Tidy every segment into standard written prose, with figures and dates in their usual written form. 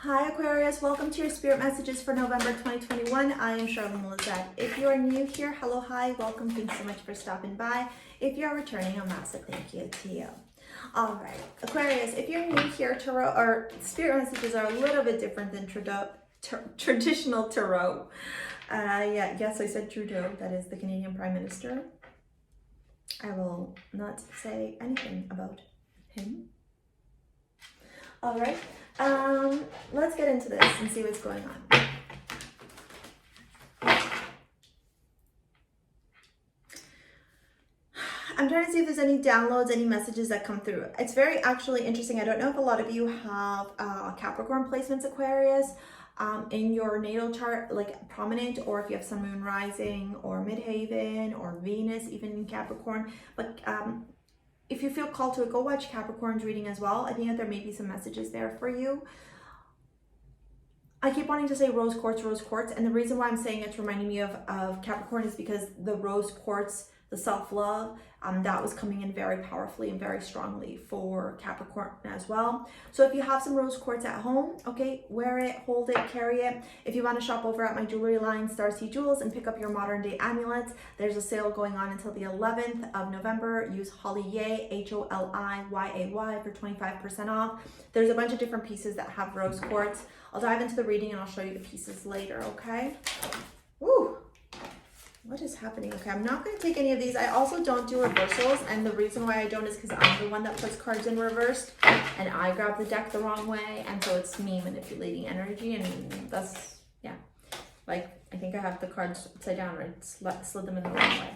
Hi Aquarius, welcome to your spirit messages for November 2021. I am Charlene Lizette. If you are new here, hello, hi, welcome. Thanks so much for stopping by. If you are returning, a massive thank you to you. All right, Aquarius, if you're new here, tarot or spirit messages are a little bit different than traditional tarot. Yes, I said Trudeau. That is the Canadian Prime Minister. I will not say anything about him. All right. Let's get into this and see what's going on. I'm trying to see if there's any downloads, any messages that come through. It's very actually interesting. I don't know if a lot of you have Capricorn placements, Aquarius, in your natal chart, like prominent, or if you have Sun, Moon, Rising, or Midhaven, or Venus, even in Capricorn. But if you feel called to it, go watch Capricorn's reading as well. I think that there may be some messages there for you. I keep wanting to say rose quartz, and the reason why I'm saying it's reminding me of Capricorn is because the rose quartz, the self-love, that was coming in very powerfully and very strongly for Capricorn as well. So if you have some rose quartz at home, okay, wear it, hold it, carry it. If you want to shop over at my jewelry line, STARSEA Jewels, and pick up your modern day amulets, there's a sale going on until the 11th of November. Use HOLIYAY, HOLIYAY for 25% off. There's a bunch of different pieces that have rose quartz. I'll dive into the reading and I'll show you the pieces later, okay? Woo! What is happening? Okay, I'm not going to take any of these. I also don't do reversals, and the reason why I don't is because I'm the one that puts cards in reversed, and I grab the deck the wrong way, and so it's me manipulating energy, and that's, yeah. Like, I think I have the cards upside down, or slid them in the wrong way.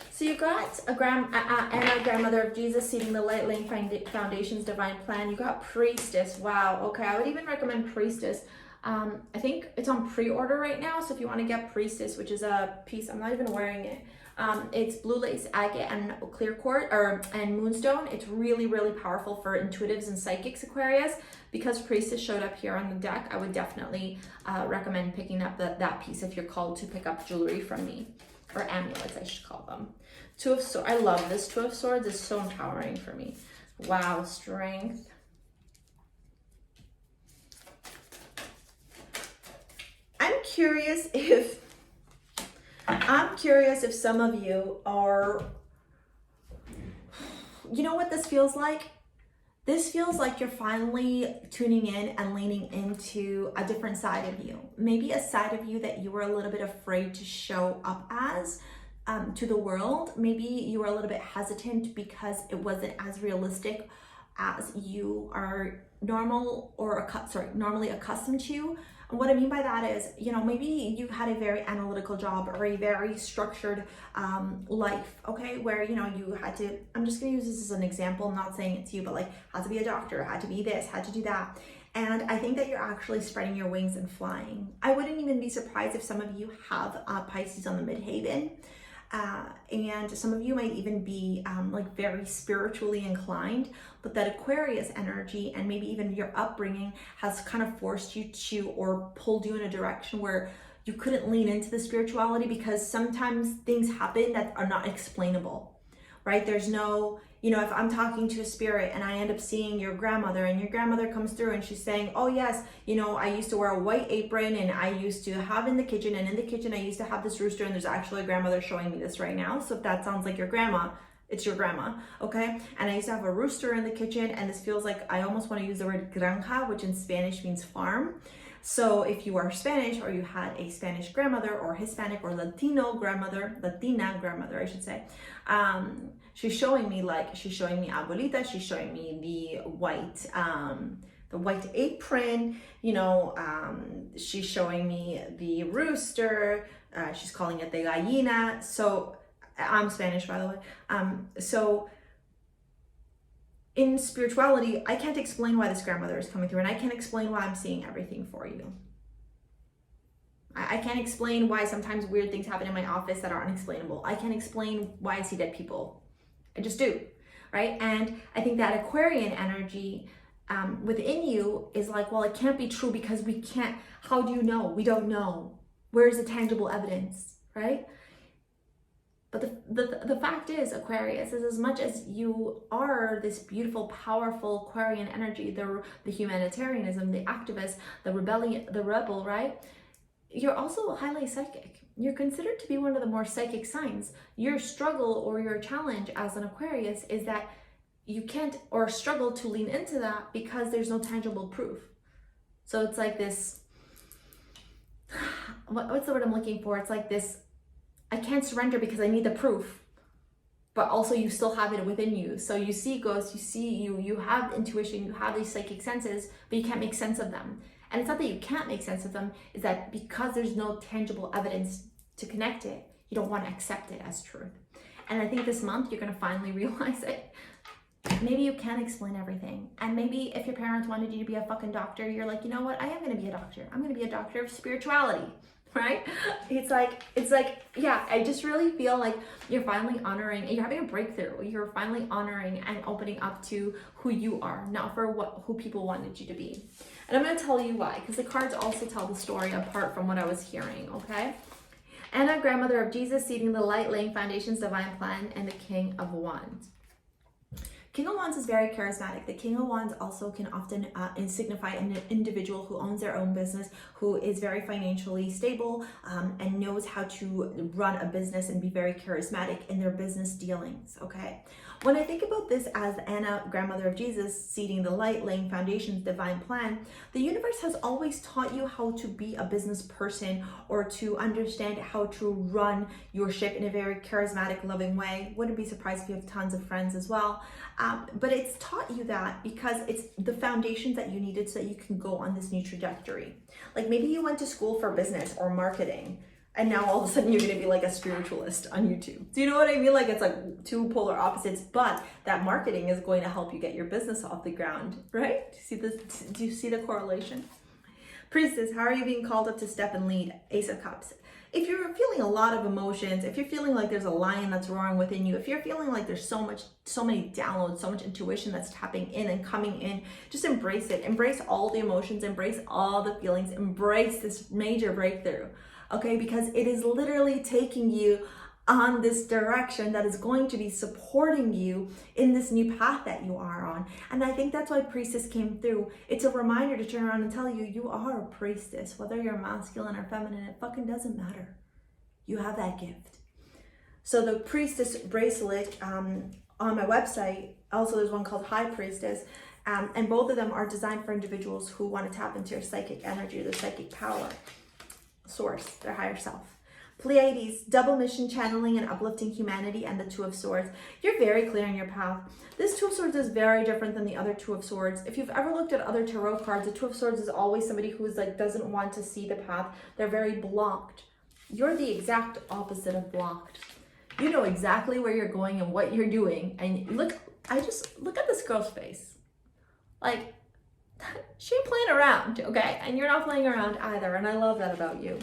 So you got Anna, Grandmother of Jesus, Seeding the Light, Laying Foundations, Divine Plan. You got Priestess. Wow. Okay, I would even recommend Priestess. I think it's on pre-order right now, so if you want to get Priestess, which is a piece, I'm not even wearing it. It's blue lace, agate, and clear quartz, and moonstone. It's really, really powerful for intuitives and psychics, Aquarius. Because Priestess showed up here on the deck, I would definitely recommend picking up that piece if you're called to pick up jewelry from me, or amulets, I should call them. Two of Swords. I love this. Two of Swords is so empowering for me. Wow, strength. I'm curious if some of you are, you know what this feels like? This feels like you're finally tuning in and leaning into a different side of you. Maybe a side of you that you were a little bit afraid to show up as to the world. Maybe you were a little bit hesitant because it wasn't as realistic as you are normally accustomed to. And what I mean by that is, you know, maybe you had a very analytical job or a very structured life, okay, where, you know, you had to, I'm just going to use this as an example, I'm not saying it's you, but like had to be a doctor, had to be this, had to do that. And I think that you're actually spreading your wings and flying. I wouldn't even be surprised if some of you have Pisces on the midhaven. And some of you might even be like very spiritually inclined, but that Aquarius energy and maybe even your upbringing has kind of forced you to, or pulled you in a direction where you couldn't lean into the spirituality because sometimes things happen that are not explainable, right? There's no, you know, if I'm talking to a spirit and I end up seeing your grandmother, and your grandmother comes through and she's saying, oh yes, you know, I used to wear a white apron and I used to have in the kitchen, and in the kitchen I used to have this rooster, and there's actually a grandmother showing me this right now. So if that sounds like your grandma, it's your grandma, okay? And I used to have a rooster in the kitchen, and this feels like, I almost want to use the word granja, which in Spanish means farm. So if you are Spanish, or you had a Spanish grandmother, or Hispanic or Latina grandmother, I should say, she's showing me abuelita, she's showing me the white apron, you know, she's showing me the rooster, she's calling it the gallina. So I'm Spanish, by the way. So in spirituality, I can't explain why this grandmother is coming through, and I can't explain why I'm seeing everything for you. I can't explain why sometimes weird things happen in my office that are unexplainable. I can't explain why I see dead people. I just do, right? And I think that Aquarian energy within you is like, well, it can't be true because we can't, how do you know? We don't know. Where's the tangible evidence, right? But the fact is, Aquarius, is as much as you are this beautiful, powerful Aquarian energy, the humanitarianism, the activist, the rebel, right? You're also highly psychic. You're considered to be one of the more psychic signs. Your struggle or your challenge as an Aquarius is that you can't, or struggle to lean into that because there's no tangible proof. So it's like this, what's the word I'm looking for? It's like this, I can't surrender because I need the proof, but also you still have it within you. So you see ghosts, you have intuition, you have these psychic senses, but you can't make sense of them. And it's not that you can't make sense of them, it's that because there's no tangible evidence to connect it, you don't want to accept it as truth. And I think this month you're going to finally realize it. Maybe you can explain everything. And maybe if your parents wanted you to be a fucking doctor, you're like, you know what? I am going to be a doctor. I'm going to be a doctor of spirituality, right? It's like, yeah, I just really feel like you're finally honoring, and you're having a breakthrough. You're finally honoring and opening up to who you are, not for who people wanted you to be. And I'm going to tell you why, because the cards also tell the story apart from what I was hearing, okay? Anna, grandmother of Jesus, seeding the light, laying foundations, divine plan, and the King of Wands. King of Wands is very charismatic. The King of Wands also can often signify an individual who owns their own business, who is very financially stable and knows how to run a business and be very charismatic in their business dealings, okay? When I think about this as Anna, grandmother of Jesus, seeding the light, laying foundations, divine plan, the universe has always taught you how to be a business person or to understand how to run your ship in a very charismatic, loving way. Wouldn't be surprised if you have tons of friends as well. But it's taught you that because it's the foundations that you needed so that you can go on this new trajectory. Like maybe you went to school for business or marketing, and now all of a sudden you're going to be like a spiritualist on YouTube. Do you know what I mean? Like it's like two polar opposites, but that marketing is going to help you get your business off the ground, right? Do you see the correlation? Priestess, how are you being called up to step and lead? Ace of Cups. If you're feeling a lot of emotions, if you're feeling like there's a lion that's roaring within you, if you're feeling like there's so many downloads, so much intuition that's tapping in and coming in, just embrace it. Embrace all the emotions, embrace all the feelings, embrace this major breakthrough, okay? Because it is literally taking you on this direction that is going to be supporting you in this new path that you are on. And I think that's why Priestess came through. It's a reminder to turn around and tell you, you are a priestess, whether you're masculine or feminine, it fucking doesn't matter. You have that gift. So the Priestess bracelet on my website, also there's one called High Priestess, and both of them are designed for individuals who want to tap into their psychic energy, their psychic power, source, their higher self. Pleiades, double mission, channeling and uplifting humanity, and the Two of Swords. You're very clear in your path. This Two of Swords is very different than the other Two of Swords. If you've ever looked at other tarot cards, the Two of Swords is always somebody who is like doesn't want to see the path. They're very blocked. You're the exact opposite of blocked. You know exactly where you're going and what you're doing. And look at this girl's face. Like, she ain't playing around, okay? And you're not playing around either. And I love that about you.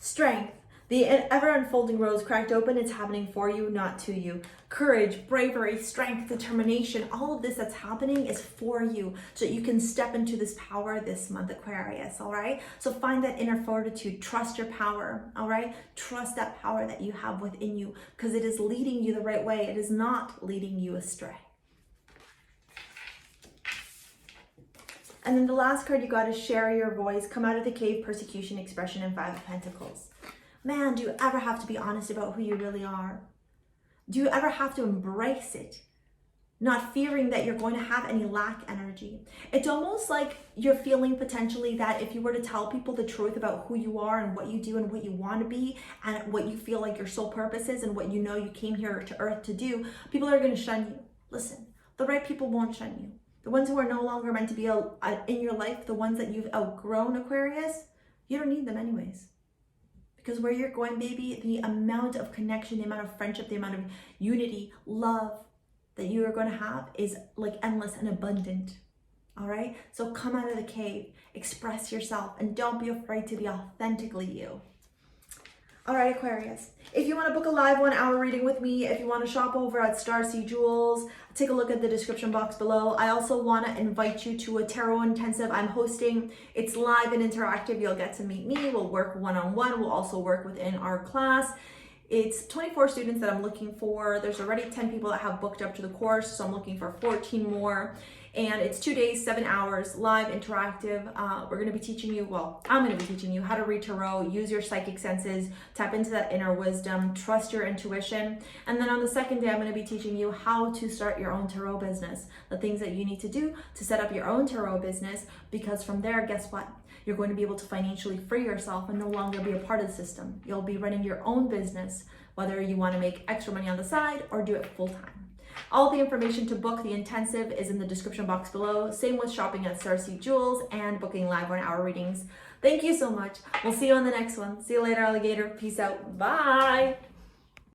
Strength, the ever unfolding rose cracked open, it's happening for you, not to you. Courage, bravery, strength, determination, all of this that's happening is for you so that you can step into this power this month, Aquarius, all right? So find that inner fortitude, trust your power, all right? Trust that power that you have within you because it is leading you the right way. It is not leading you astray. And then the last card you got is share your voice, come out of the cave, persecution, expression, and Five of Pentacles. Man, do you ever have to be honest about who you really are? Do you ever have to embrace it? Not fearing that you're going to have any lack energy. It's almost like you're feeling potentially that if you were to tell people the truth about who you are and what you do and what you want to be and what you feel like your soul purpose is and what you know you came here to earth to do, people are going to shun you. Listen, the right people won't shun you. The ones who are no longer meant to be in your life, the ones that you've outgrown, Aquarius, you don't need them anyways. Because where you're going, baby, the amount of connection, the amount of friendship, the amount of unity, love that you are going to have is like endless and abundant. All right? So come out of the cave, express yourself, and don't be afraid to be authentically you. All right, Aquarius, if you want to book a live 1 hour reading with me, if you want to shop over at STARSEA Jewels, take a look at the description box below. I also want to invite you to a tarot intensive I'm hosting. It's live and interactive. You'll get to meet me. We'll work one-on-one. We'll also work within our class. It's 24 students that I'm looking for. There's already 10 people that have booked up to the course, so I'm looking for 14 more. And it's 2 days, 7 hours, live, interactive. We're gonna be teaching you, well, I'm gonna be teaching you how to read tarot, use your psychic senses, tap into that inner wisdom, trust your intuition. And then on the second day, I'm gonna be teaching you how to start your own tarot business, the things that you need to do to set up your own tarot business, because from there, guess what? You're going to be able to financially free yourself and no longer be a part of the system. You'll be running your own business, whether you want to make extra money on the side or do it full time. All the information to book the intensive is in the description box below. Same with shopping at STARSEA Jewels and booking live 1-hour readings. Thank you so much. We'll see you on the next one. See you later, alligator. Peace out. Bye.